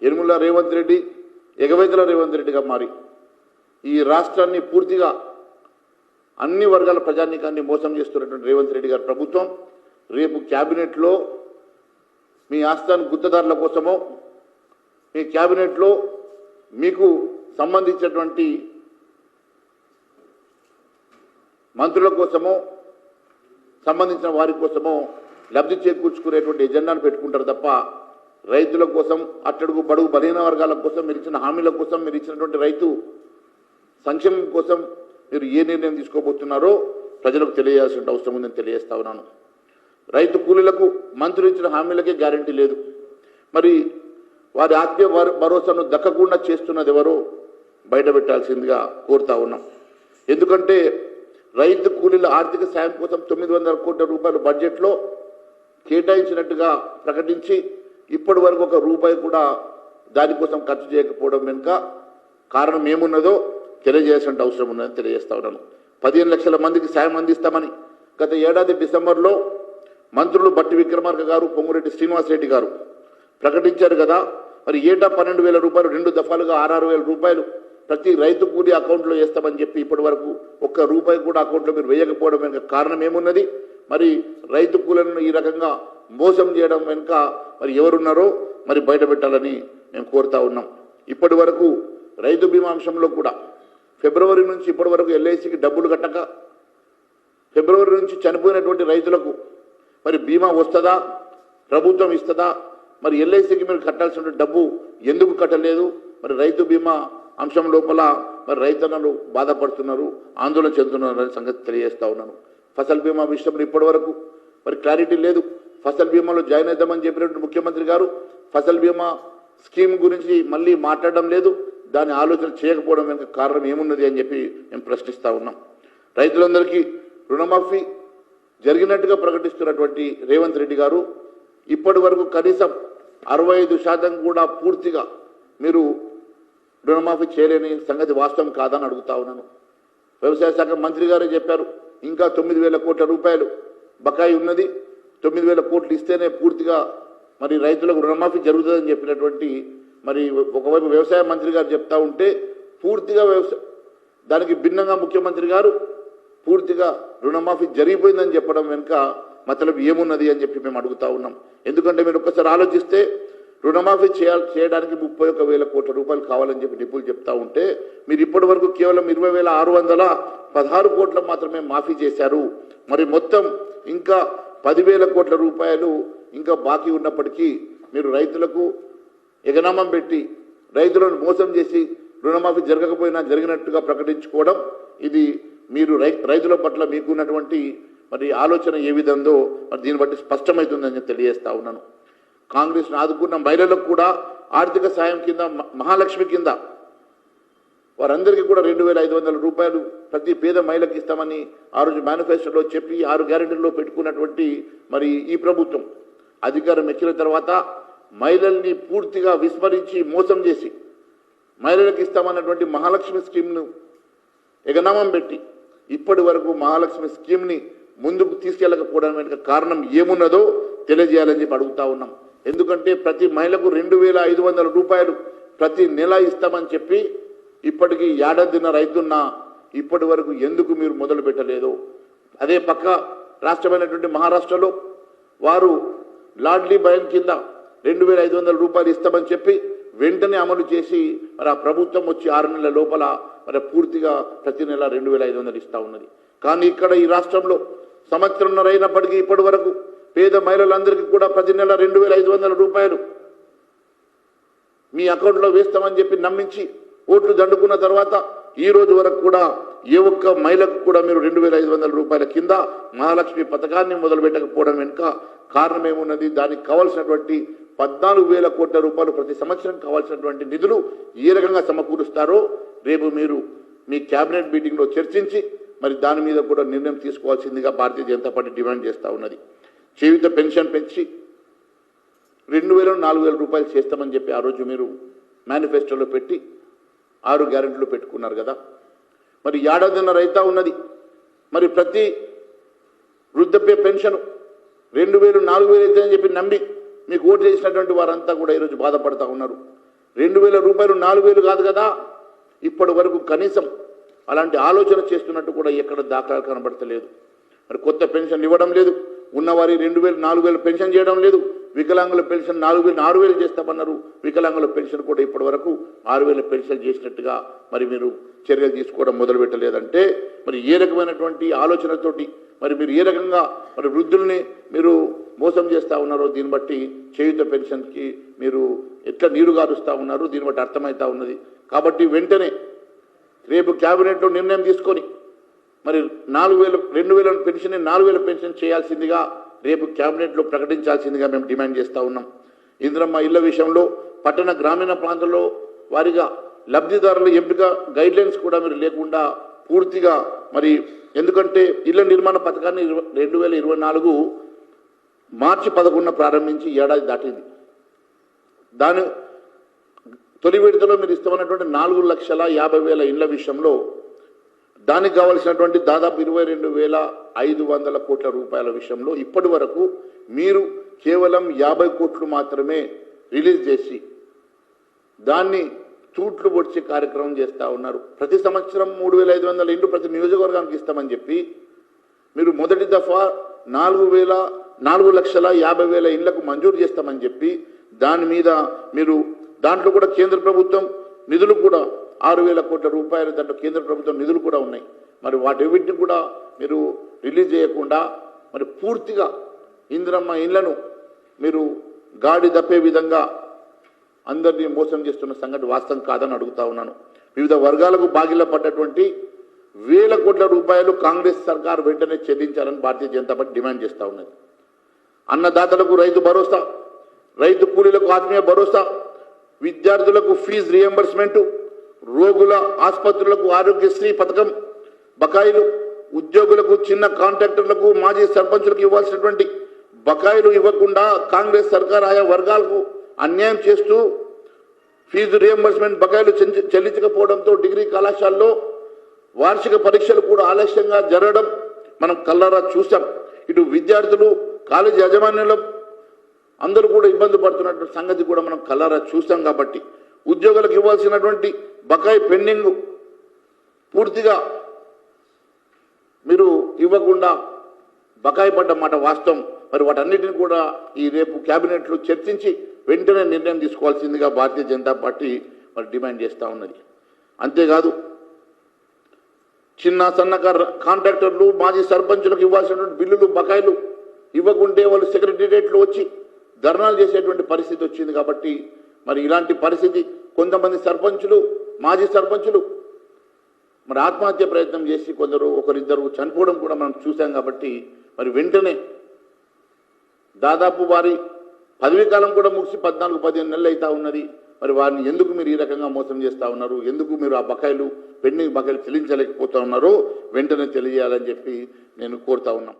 యనుమల రేవంత్ రెడ్డి ఎగవేతల రేవంత్ రెడ్డిగా మారి ఈ రాష్ట్రాన్ని పూర్తిగా అన్ని వర్గాల ప్రజానీకాన్ని మోసం చేస్తున్నటువంటి రేవంత్ రెడ్డి గారి ప్రభుత్వం రేపు క్యాబినెట్లో మీ ఆస్థాన గుత్తదారుల కోసమో మీ క్యాబినెట్లో మీకు సంబంధించినటువంటి మంత్రుల కోసమో సంబంధించిన వారి కోసమో లబ్ధి చేకూర్చుకునేటువంటి ఎజెండాను పెట్టుకుంటారు తప్ప రైతుల కోసం అట్టడుగు బడుగు బలహీన వర్గాల కోసం మీరు ఇచ్చిన హామీల కోసం మీరు ఇచ్చినటువంటి రైతు సంక్షేమం కోసం మీరు ఏ నిర్ణయం తీసుకోబోతున్నారో ప్రజలకు తెలియజేయాల్సిన అవసరం ఉందని తెలియజేస్తా ఉన్నాను. రైతు కూలీలకు మంత్రులు ఇచ్చిన హామీలకే గ్యారంటీ లేదు. మరి వారి ఆత్మీయ భరోసాను దక్కకుండా చేస్తున్నది ఎవరో బయటపెట్టాల్సిందిగా కోరుతా ఉన్నాం. ఎందుకంటే రైతు కూలీల ఆర్థిక సాయం కోసం 900 కోట్ల రూపాయలు బడ్జెట్లో కేటాయించినట్టుగా ప్రకటించి ఇప్పటి వరకు ఒక రూపాయి కూడా దానికోసం ఖర్చు చేయకపోవడం వెనుక కారణం ఏమున్నదో తెలియజేయాల్సిన అవసరం ఉన్నదని తెలియజేస్తా ఉన్నాను. 15 లక్షల మందికి సాయం అందిస్తామని గత ఏడాది డిసెంబర్లో మంత్రులు బట్టి విక్రమార్క గారు, పొంగురెడ్డి శ్రీనివాసరెడ్డి గారు ప్రకటించారు కదా. మరి ఏటా 12,000 రూపాయలు 2 దఫాలుగా 6,000 రూపాయలు ప్రతి రైతు కూలీ అకౌంట్లో వేస్తామని చెప్పి ఇప్పటి వరకు ఒక్క రూపాయి కూడా అకౌంట్లో మీరు వేయకపోవడం వెనుక కారణం ఏమున్నది? మరి రైతు కూలీలను ఈ రకంగా మోసం చేయడం వెనుక మరి ఎవరున్నారో మరి బయట పెట్టాలని మేము కోరుతా ఉన్నాం. ఇప్పటి వరకు రైతు బీమా అంశంలో కూడా ఫిబ్రవరి నుంచి ఇప్పటి వరకు ఎల్ఐసికి డబ్బులు కట్టక ఫిబ్రవరి నుంచి చనిపోయినటువంటి రైతులకు మరి బీమా వస్తుందా, ప్రభుత్వం ఇస్తుందా, మరి ఎల్ఐసికి మీరు కట్టాల్సిన డబ్బు ఎందుకు కట్టలేదు? మరి రైతు బీమా అంశం లోపల మరి రైతన్నలు బాధపడుతున్నారు, ఆందోళన చెందుతున్నారు అనే సంగతి తెలియజేస్తా ఉన్నాను. ఫసల్ బీమా విషయంలో ఇప్పటి వరకు మరి క్లారిటీ లేదు. ఫసల్ బీమాలో జాయిన్ అవుతామని చెప్పినటువంటి ముఖ్యమంత్రి గారు ఫసల్ బీమా స్కీమ్ గురించి మళ్ళీ మాట్లాడడం లేదు, దాని ఆలోచన చేయకపోవడం వెనుక కారణం ఏమున్నది అని చెప్పి మేము ప్రశ్నిస్తూ ఉన్నాం. రైతులందరికీ రుణమాఫీ జరిగినట్టుగా ప్రకటిస్తున్నటువంటి రేవంత్ రెడ్డి గారు ఇప్పటి వరకు కనీసం 65% కూడా పూర్తిగా మీరు రుణమాఫీ చేయలేని సంగతి వాస్తవం కాదని అడుగుతా ఉన్నాను. వ్యవసాయ శాఖ మంత్రి గారే చెప్పారు ఇంకా 9,000 కోట్ల రూపాయలు బకాయి ఉన్నది, 9,000 కోట్లు ఇస్తేనే పూర్తిగా మరి రైతులకు రుణమాఫీ జరుగుతుందని చెప్పినటువంటి మరి ఒకవైపు వ్యవసాయ మంత్రి గారు చెప్తా ఉంటే పూర్తిగా దానికి భిన్నంగా ముఖ్యమంత్రి గారు పూర్తిగా రుణమాఫీ జరిగిపోయిందని చెప్పడం వెనుక మతలబ్ ఏమున్నది అని చెప్పి మేము అడుగుతా ఉన్నాం. ఎందుకంటే మీరు ఒక్కసారి ఆలోచిస్తే రుణమాఫీ చేయడానికి 31,000 కోట్ల రూపాయలు కావాలని చెప్పి నిపుణులు చెప్తా ఉంటే మీరు ఇప్పటి వరకు కేవలం 20,616 కోట్ల మాత్రమే మాఫీ చేశారు. మరి మొత్తం ఇంకా 10,000 కోట్ల రూపాయలు ఇంకా బాకీ ఉన్నప్పటికీ మీరు రైతులకు ఎగనామం పెట్టి రైతులను మోసం చేసి రుణమాఫీ జరగకపోయినా జరిగినట్టుగా ప్రకటించుకోవడం ఇది మీరు రైతుల పట్ల మీకున్నటువంటి మరి ఆలోచన ఏ విధందో మరి దీన్ని బట్టి స్పష్టమవుతుందని తెలియజేస్తా ఉన్నాను. కాంగ్రెస్ను ఆదుకున్న మహిళలకు కూడా ఆర్థిక సాయం కింద మహాలక్ష్మి కింద వారందరికీ కూడా 2,500 రూపాయలు ప్రతి పేద మహిళకి ఇస్తామని ఆ రోజు మేనిఫెస్టోలో చెప్పి 6 గ్యారెంటీల్లో పెట్టుకున్నటువంటి మరి ఈ ప్రభుత్వం అధికారం ఎక్కిన తర్వాత మహిళల్ని పూర్తిగా విస్మరించి మోసం చేసి మహిళలకు ఇస్తామన్నటువంటి మహాలక్ష్మి స్కీమ్ను ఎగనామం పెట్టి ఇప్పటి వరకు మహాలక్ష్మి స్కీమ్ని ముందుకు తీసుకెళ్లకపోవడం వెనుక కారణం ఏమున్నదో తెలియజేయాలని చెప్పి అడుగుతా ఉన్నాం. ఎందుకంటే ప్రతి మహిళకు 2,500 రూపాయలు ప్రతి నెల ఇస్తామని చెప్పి ఇప్పటికీ ఏడాదిన రైతున్నా ఇప్పటి వరకు ఎందుకు మీరు మొదలు పెట్టలేదు? అదే పక్క రాష్ట్రమైనటువంటి మహారాష్ట్రలో వారు లాడ్లీ బహన్ కింద 2,500 రూపాయలు ఇస్తామని చెప్పి వెంటనే అమలు చేసి మరి ఆ ప్రభుత్వం వచ్చి 6 నెలల లోపల మరి పూర్తిగా ప్రతి నెల 2,500 ఇస్తూ ఉన్నది. కానీ ఇక్కడ ఈ రాష్ట్రంలో సంవత్సరంన్నర అయినప్పటికీ ఇప్పటి వరకు పేద మహిళలందరికీ కూడా ప్రతి నెల 2,500 రూపాయలు మీ అకౌంట్లో వేస్తామని చెప్పి నమ్మించి ఓట్లు దండుకున్న తర్వాత ఈ రోజు వరకు కూడా ఏ ఒక్క మహిళకు కూడా మీరు 2,500 రూపాయల కింద మహాలక్ష్మి పథకాన్ని మొదలుపెట్టకపోవడం వెనుక కారణం ఏమున్నది? దానికి కావాల్సినటువంటి 14,000 కోట్ల రూపాయలు ప్రతి సంవత్సరం కావాల్సినటువంటి నిధులు ఏ రకంగా సమకూరుస్తారో రేపు మీరు మీ క్యాబినెట్ మీటింగ్లో చర్చించి మరి దాని మీద కూడా నిర్ణయం తీసుకోవాల్సిందిగా భారతీయ జనతా పార్టీ డిమాండ్ చేస్తూ ఉన్నది. జీవిత పెన్షన్ పెంచి 2,000 4,000 రూపాయలు చేస్తామని చెప్పి ఆ రోజు మీరు మేనిఫెస్టోలో పెట్టి 6 గ్యారెంటీలు పెట్టుకున్నారు కదా. మరి ఏడాదిన్నర రైతా ఉన్నది. మరి ప్రతి వృద్ధాప్య పెన్షన్ 2,000 4,000 అయితే అని చెప్పి నమ్మి మీకు ఓటు చేసినటువంటి వారంతా కూడా ఈరోజు బాధపడతా ఉన్నారు. 2,000 రూపాయలు 4,000 కాదు కదా. ఇప్పటి వరకు కనీసం అలాంటి ఆలోచన చేస్తున్నట్టు కూడా ఎక్కడ దాఖలాలు కనబడతలేదు. మరి కొత్త పెన్షన్లు ఇవ్వడం లేదు, ఉన్నవారి 2,000 4,000 పెన్షన్ చేయడం లేదు. వికలాంగుల పెన్షన్ 4,000 6,000 చేస్తామన్నారు. వికలాంగుల పెన్షన్ కూడా ఇప్పటి వరకు 6,000 పెన్షన్ చేసినట్టుగా మరి మీరు చర్యలు తీసుకోవడం మొదలు పెట్టలేదంటే మరి ఏ రకమైనటువంటి ఆలోచనతోటి మరి మీరు ఏ రకంగా మరి వృద్ధుల్ని మీరు మోసం చేస్తూ ఉన్నారో దీన్ని బట్టి చేయూత పెన్షన్కి మీరు ఎట్లా నీరు గారుస్తూ ఉన్నారో దీన్ని బట్టి అర్థమవుతా ఉన్నది. కాబట్టి వెంటనే రేపు క్యాబినెట్లో నిర్ణయం తీసుకొని మరి 2,000 పెన్షన్ 4,000 పెన్షన్ చేయాల్సిందిగా రేపు క్యాబినెట్లో ప్రకటించాల్సిందిగా మేము డిమాండ్ చేస్తూ ఉన్నాం. ఇందిరమ్మ ఇళ్ల విషయంలో పట్టణ గ్రామీణ ప్రాంతాల్లో వారిగా లబ్ధిదారుల ఎంపిక గైడ్లైన్స్ కూడా మీరు లేకుండా పూర్తిగా మరి ఎందుకంటే ఇళ్ల నిర్మాణ పథకాన్ని 2024 మార్చి 11 ప్రారంభించి ఏడాది దాటింది. దాని తొలి విడతలో మీరు ఇస్తామన్నటువంటి 4,50,000 ఇండ్ల విషయంలో దానికి కావాల్సినటువంటి దాదాపు 22,500 కోట్ల రూపాయల విషయంలో ఇప్పటి వరకు మీరు కేవలం 50 కోట్లు మాత్రమే రిలీజ్ చేసి దాన్ని తూట్లు పొడిచే కార్యక్రమం చేస్తూ ఉన్నారు. ప్రతి సంవత్సరం 3,500 ఇండ్లు ప్రతి నియోజకవర్గానికి ఇస్తామని చెప్పి మీరు మొదటి దఫా 4,50,000 ఇండ్లకు మంజూరు చేస్తామని చెప్పి దాని మీద మీరు దాంట్లో కూడా కేంద్ర ప్రభుత్వం నిధులు కూడా 6,000 కోట్ల రూపాయలు దాంట్లో కేంద్ర ప్రభుత్వం నిధులు కూడా ఉన్నాయి. మరి వాటిని కూడా మీరు రిలీజ్ చేయకుండా మరి పూర్తిగా ఇందిరమ్మ ఇండ్లను మీరు గాడి తప్పే విధంగా అందరినీ మోసం చేస్తున్న సంగతి వాస్తవం కాదని అడుగుతా ఉన్నాను. వివిధ వర్గాలకు బాగిల పడ్డటువంటి 1,000 కోట్ల రూపాయలు కాంగ్రెస్ సర్కార్ వెంటనే చెల్లించాలని భారతీయ జనతా పార్టీ డిమాండ్ చేస్తూ ఉన్నది. అన్నదాతలకు రైతు భరోసా, రైతు కూలీలకు ఆత్మీయ భరోసా, విద్యార్థులకు ఫీజు రియంబర్స్మెంట్, రోగుల ఆసుపత్రులకు ఆరోగ్యశ్రీ పథకం బకాయిలు, ఉద్యోగులకు చిన్న కాంట్రాక్టర్లకు మాజీ సర్పంచులకు ఇవ్వాల్సినటువంటి బకాయిలు ఇవ్వకుండా కాంగ్రెస్ సర్కార్ ఆయా వర్గాలకు అన్యాయం చేస్తూ ఫీజు రియంబర్స్మెంట్ బకాయిలు చెల్లించకపోవడంతో డిగ్రీ కళాశాలలో వార్షిక పరీక్షలు కూడా ఆలస్యంగా జరగడం మనం కళ్ళారా చూసాం. ఇటు విద్యార్థులు కాలేజీ యాజమాన్యంలో అందరూ కూడా ఇబ్బంది పడుతున్నటువంటి సంగతి కూడా మనం కళ్ళారా చూసాం. కాబట్టి ఉద్యోగులకు ఇవ్వాల్సినటువంటి బకాయి పెండింగ్ పూర్తిగా మీరు ఇవ్వకుండా బకాయి పడ్డ మాట వాస్తవం. మరి వాటన్నిటిని కూడా ఈ రేపు క్యాబినెట్లో చర్చించి వెంటనే నిర్ణయం తీసుకోవాల్సిందిగా భారతీయ జనతా పార్టీ మరి డిమాండ్ చేస్తూ ఉన్నది. అంతేకాదు చిన్న సన్నకారు కాంట్రాక్టర్లు మాజీ సర్పంచులకు ఇవ్వాల్సినటువంటి బిల్లులు బకాయిలు ఇవ్వకుంటే వాళ్ళు సెక్రటేరియట్లో వచ్చి ధర్నాలు చేసేటువంటి పరిస్థితి వచ్చింది. కాబట్టి మరి ఇలాంటి పరిస్థితి కొంతమంది సర్పంచులు మాజీ సర్పంచులు మరి ఆత్మహత్య ప్రయత్నం చేసి కొందరు ఒకరిద్దరు చనిపోవడం కూడా మనం చూసాం. కాబట్టి మరి వెంటనే దాదాపు వారి పదవీ కాలం కూడా ముగిసి 14-15 నెలలు అవుతా ఉన్నది. మరి వారిని ఎందుకు మీరు ఈ రకంగా మోసం చేస్తూ ఉన్నారు, ఎందుకు మీరు ఆ బకాయిలు పెండింగ్ బకాయిలు చెల్లించలేకపోతా ఉన్నారో వెంటనే తెలియజేయాలని చెప్పి నేను కోరుతా ఉన్నాం.